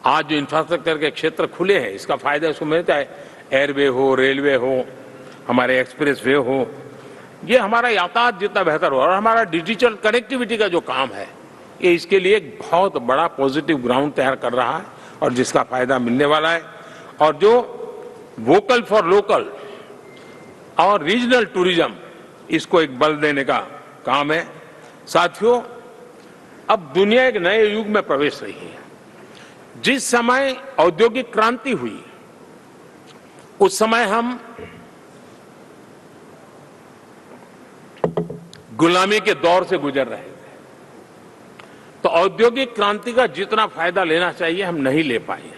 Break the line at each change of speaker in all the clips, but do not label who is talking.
आज जो इंफ्रास्ट्रक्चर के क्षेत्र खुले हैं, इसका फायदा उसको मिलता है। एयरवे हो, रेलवे हो, हमारे एक्सप्रेस वे हो, ये हमारा यातायात जितना बेहतर हो और हमारा डिजिटल कनेक्टिविटी का जो काम है, ये इसके लिए एक बहुत बड़ा पॉजिटिव ग्राउंड तैयार कर रहा है और जिसका फायदा मिलने वाला है। और जो वोकल फॉर लोकल और रीजनल टूरिज्म, इसको एक बल देने का काम है। साथियों, अब दुनिया एक नए युग में प्रवेश रही है। जिस समय औद्योगिक क्रांति हुई, उस समय हम गुलामी के दौर से गुजर रहे थे, तो औद्योगिक क्रांति का जितना फायदा लेना चाहिए हम नहीं ले पाए।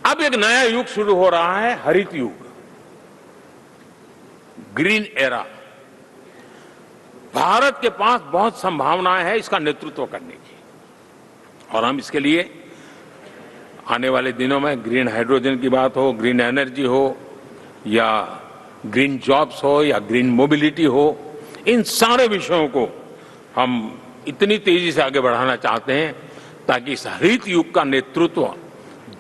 अब एक नया युग शुरू हो रहा है, हरित युग, ग्रीन एरा। भारत के पास बहुत संभावनाएं हैं इसका नेतृत्व करने की, और हम इसके लिए आने वाले दिनों में ग्रीन हाइड्रोजन की बात हो, ग्रीन एनर्जी हो, या ग्रीन जॉब्स हो, या ग्रीन मोबिलिटी हो, इन सारे विषयों को हम इतनी तेजी से आगे बढ़ाना चाहते हैं ताकि इस हरित युग का नेतृत्व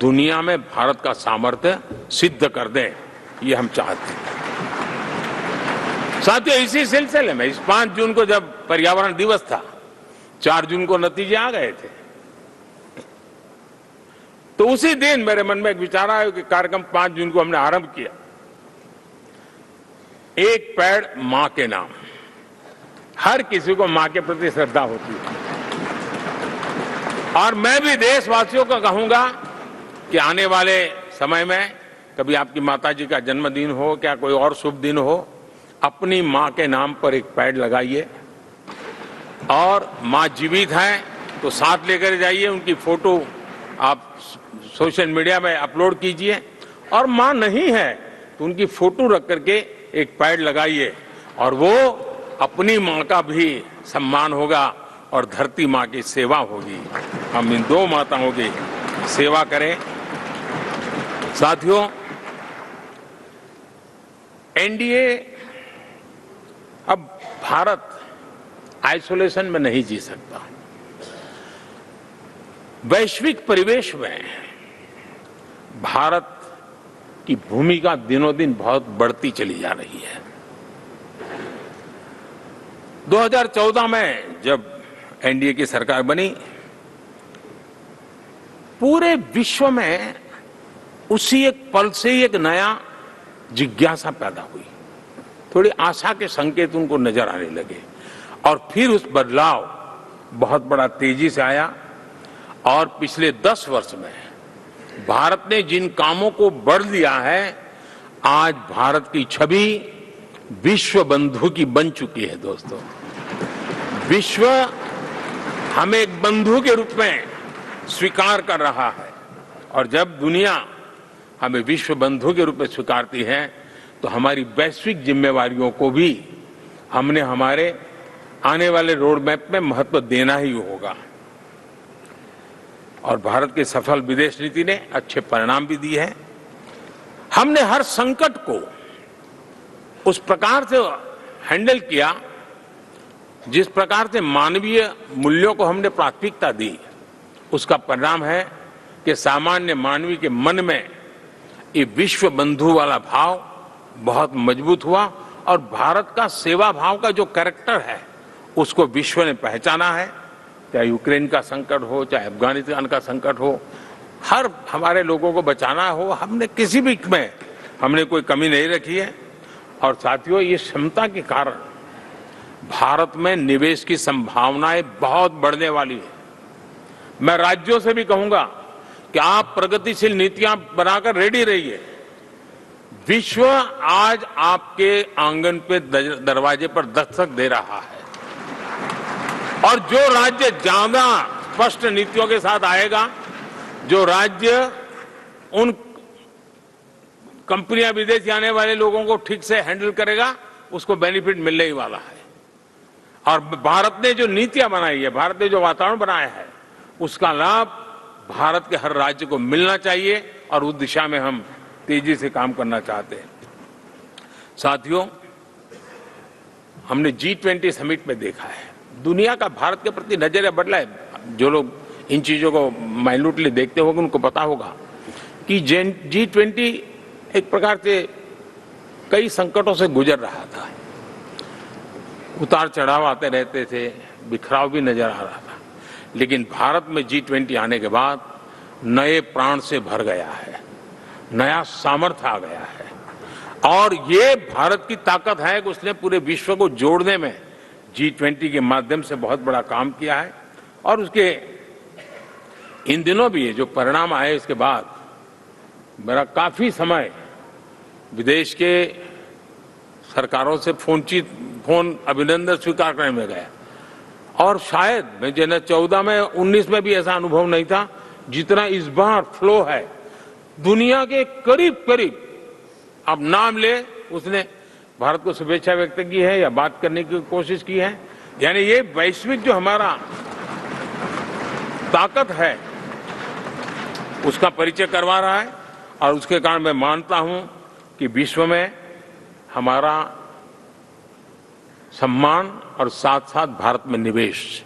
दुनिया में भारत का सामर्थ्य सिद्ध कर दें, ये हम चाहते हैं। साथियों, इसी सिलसिले में इस 5 जून को जब पर्यावरण दिवस था, 4 जून को नतीजे आ गए थे, तो उसी दिन मेरे मन में एक विचार आया कि कार्यक्रम 5 जून को हमने आरंभ किया, एक पेड़ मां के नाम। हर किसी को मां के प्रति श्रद्धा होती है, और मैं भी देशवासियों को कहूंगा कि आने वाले समय में कभी आपकी माताजी का जन्मदिन हो, क्या कोई और शुभ दिन हो, अपनी मां के नाम पर एक पेड़ लगाइए, और मां जीवित हैं तो साथ लेकर जाइए, उनकी फोटो आप सोशल मीडिया में अपलोड कीजिए, और मां नहीं है तो उनकी फोटो रख करके एक पेड़ लगाइए, और वो अपनी मां का भी सम्मान होगा और धरती मां की सेवा होगी। हम इन 2 माताओं की सेवा करें। साथियों, एनडीए, अब भारत आइसोलेशन में नहीं जी सकता। वैश्विक परिवेश में भारत की भूमिका दिनों दिन बहुत बढ़ती चली जा रही है। 2014 में जब एनडीए की सरकार बनी, पूरे विश्व में उसी एक पल से ही एक नया जिज्ञासा पैदा हुई, थोड़ी आशा के संकेत उनको नजर आने लगे, और फिर उस बदलाव बहुत बड़ा तेजी से आया। और पिछले 10 वर्ष में भारत ने जिन कामों को बढ़ दिया है, आज भारत की छवि विश्व बंधु की बन चुकी है। दोस्तों, विश्व हमें एक बंधु के रूप में स्वीकार कर रहा है, और जब दुनिया हमें विश्व बंधु के रूप में स्वीकारती है तो हमारी वैश्विक जिम्मेवारियों को भी हमने हमारे आने वाले रोड मैप में महत्व देना ही होगा। और भारत की सफल विदेश नीति ने अच्छे परिणाम भी दिए हैं। हमने हर संकट को उस प्रकार से हैंडल किया जिस प्रकार से मानवीय मूल्यों को हमने प्राथमिकता दी। उसका परिणाम है कि सामान्य मानवी के मन में ये विश्व बंधु वाला भाव बहुत मजबूत हुआ, और भारत का सेवा भाव का जो कैरेक्टर है उसको विश्व ने पहचाना है। चाहे यूक्रेन का संकट हो, चाहे अफगानिस्तान का संकट हो, हर हमारे लोगों को बचाना हो, हमने किसी भी में हमने कोई कमी नहीं रखी है। और साथियों, ये क्षमता के कारण भारत में निवेश की संभावनाएं बहुत बढ़ने वाली है। मैं राज्यों से भी कहूंगा कि आप प्रगतिशील नीतियां बनाकर रेडी रहिए। विश्व आज आपके आंगन पे दरवाजे पर दस्तक दे रहा है, और जो राज्य ज्यादा स्पष्ट नीतियों के साथ आएगा, जो राज्य उन कंपनियां विदेशी आने वाले लोगों को ठीक से हैंडल करेगा, उसको बेनिफिट मिलने ही वाला है। और भारत ने जो नीतियां बनाई है, भारत ने जो वातावरण बनाया है, उसका लाभ भारत के हर राज्य को मिलना चाहिए, और उस दिशा में हम तेजी से काम करना चाहते हैं। साथियों, हमने G20 समिट में देखा है, दुनिया का भारत के प्रति नजरिया बदला है। जो लोग इन चीजों को माइन्यूटली देखते होंगे, उनको पता होगा कि G20 एक प्रकार से कई संकटों से गुजर रहा था। उतार चढ़ाव आते रहते थे, बिखराव भी नजर आ रहा था, लेकिन भारत में G20 आने के बाद नए प्राण से भर गया है, नया सामर्थ्य आ गया है। और ये भारत की ताकत है कि उसने पूरे विश्व को जोड़ने में G20 के माध्यम से बहुत बड़ा काम किया है। और उसके इन दिनों भी जो परिणाम आए इसके बाद मेरा काफी समय विदेश के सरकारों से फोन अभिनंदन स्वीकार करने में गया। और शायद मैं 2014 में 19 में भी ऐसा अनुभव नहीं था जितना इस बार फ्लो है। दुनिया के करीब करीब अब नाम ले उसने भारत को शुभेच्छा व्यक्त की है या बात करने की कोशिश की है। यानी ये वैश्विक जो हमारा ताकत है उसका परिचय करवा रहा है। और उसके कारण मैं मानता हूं कि विश्व में हमारा सम्मान और साथ साथ भारत में निवेश,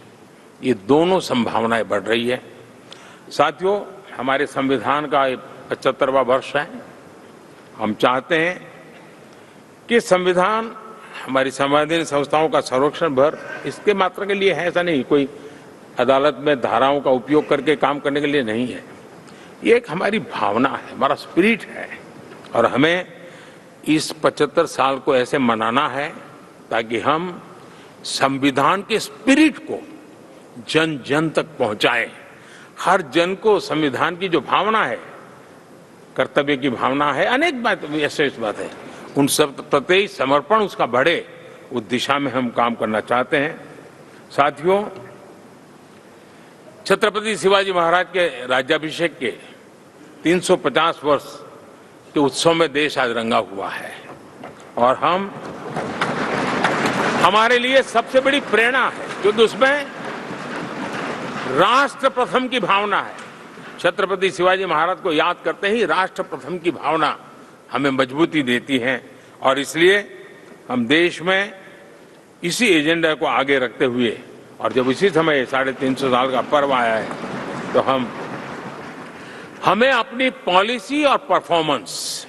ये दोनों संभावनाएं बढ़ रही है। साथियों, हमारे संविधान का 75वां वर्ष है। हम चाहते हैं कि संविधान हमारी संवैधानिक संस्थाओं का संरक्षण भर इसके मात्र के लिए है, ऐसा नहीं, कोई अदालत में धाराओं का उपयोग करके काम करने के लिए नहीं है। ये एक हमारी भावना है, हमारा स्पिरिट है। और हमें इस 75 साल को ऐसे मनाना है ताकि हम संविधान के स्पिरिट को जन जन तक पहुंचाएं। हर जन को संविधान की जो भावना है, कर्तव्य की भावना है, अनेक बात ऐसे इस बात है, उन सब प्रति समर्पण उसका बढ़े, उस दिशा में हम काम करना चाहते हैं। साथियों, छत्रपति शिवाजी महाराज के राज्याभिषेक के 350 वर्ष के उत्सव में देश आज रंगा हुआ है। और हमारे लिए सबसे बड़ी प्रेरणा है क्योंकि उसमें राष्ट्र प्रथम की भावना है। छत्रपति शिवाजी महाराज को याद करते ही राष्ट्र प्रथम की भावना हमें मजबूती देती है। और इसलिए हम देश में इसी एजेंडा को आगे रखते हुए, और जब इसी समय 350 साल का पर्व आया है, तो हमें अपनी पॉलिसी और परफॉर्मेंस